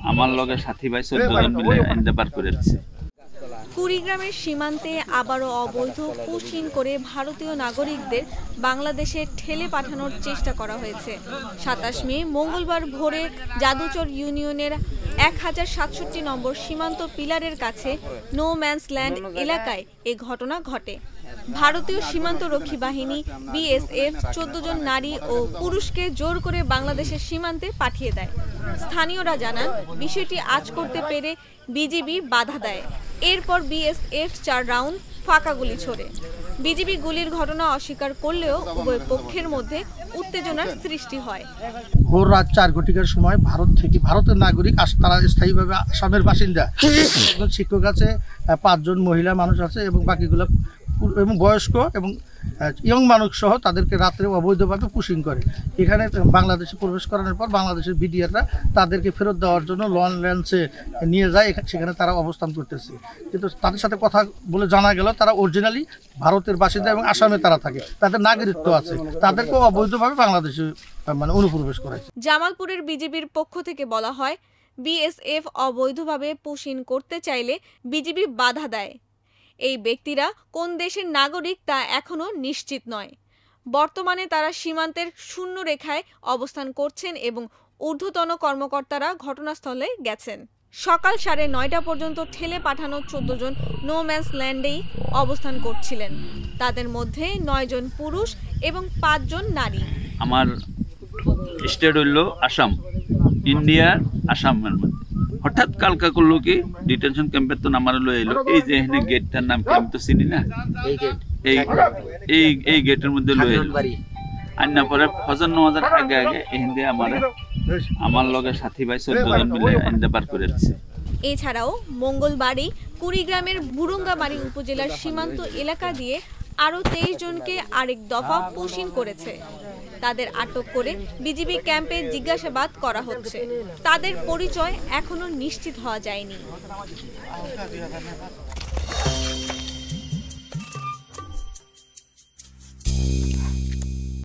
আমার লগে সাথী ভাই 14 জন মিলে আইনটা পার করে দিচ্ছে। কুড়িগ্রামের সীমান্তে আবারও অবৈধ পুশিং করে ভারতীয় নাগরিকদের বাংলাদেশে ঠেলে পাঠানোর চেষ্টা করা হয়েছে। ২৭ মে মঙ্গলবার ভোরে জাদুচর ইউনিয়নের ১০৬৭ নম্বর সীমান্ত পিলারের কাছে নো ম্যানস ল্যান্ড এলাকায় এ ঘটনা ঘটে। ভারতীয় সীমান্তরক্ষী বাহিনী বিএসএফ ১৪ জন নারী ও পুরুষকে জোর করে বাংলাদেশের সীমান্তে পাঠিয়ে দেয়। স্থানীয়রা জানান, বিষয়টি আঁচ করতে পেরে বিজিবি বাধা দেয়। এরপর বিএসএফ ৪ রাউন্ড ফাঁকা গুলি ছোড়ে। বিজিবি গুলির ঘটনা অস্বীকার করলেও উভয় পক্ষের মধ্যে উত্তেজনার সৃষ্টি হয়। ভোর রাত ৪ ঘটিকার সময় ভারতের নাগরিক তারা স্থায়ীভাবে আসামের বাসিন্দা। শিক্ষক আছে, ৫ জন মহিলা মানুষ আছে এবং বাকিগুলো এবং বয়স্ক এবং ইয়ং মানুষ সহ তাদেরকে রাত্রে অবৈধভাবে পুশিং করে। এখানে বাংলাদেশে প্রবেশ করানোর পর বাংলাদেশের বিডিআররা তাদেরকে ফেরত দেওয়ার জন্য লঞ্চে নিয়ে যায়। সেখানে তারা অবস্থান করতেছে, কিন্তু তাদের সাথে কথা বলে জানা গেল তারা অরিজিনালি ভারতের বাসিন্দা এবং আসামে তারা থাকে, তাদের নাগরিকত্ব আছে, তাদেরকেও অবৈধভাবে বাংলাদেশে অনুপ্রবেশ করেছে। জামালপুরের বিজিবির পক্ষ থেকে বলা হয়, বিএসএফ অবৈধভাবে পুশিং করতে চাইলে বিজিবি বাধা দেয়। এই ব্যক্তিরা কোন দেশের নাগরিক তা এখনও নিশ্চিত নয়। বর্তমানে তারা সীমান্তের শূন্য রেখায় অবস্থান করছেন এবং ঊর্ধ্বতন কর্মকর্তারা ঘটনাস্থলে গেছেন। সকাল ৯:৩০ পর্যন্ত ঠেলে পাঠানো ১৪ জন নো ম্যানস ল্যান্ডেই অবস্থান করছিলেন। তাদের মধ্যে ৯ জন পুরুষ এবং ৫ জন নারী। আমার স্টেট হইল আসাম, ইন্ডিয়ার আসামের মধ্যে। হঠাৎ কালকা করলো কি ডিটেনশন ক্যাম্পের তো নামার হলো এলো, এই যে এখানে গেটটার নাম কি আমি তো চিনি না, এই গেটের মধ্যে লয়ে এলো। আন্না পরে ফজর নামাজের আগে এখান দিয়ে আমার লগে সাথী ভাই ১৪ জন মিলে আইনটা পার করে দিচ্ছে। এছাড়াও মঙ্গলবারই কুড়িগ্রামের বুরুঙ্গামারী উপজেলার সীমান্ত এলাকা দিয়ে আরও ২৩ জনকে আরেক দফা পুশিং করেছে। তাদের আটক করে বিজিবি ক্যাম্পে জিজ্ঞাসাবাদ করা হচ্ছে। তাদের পরিচয় এখনো নিশ্চিত হওয়া যায়নি।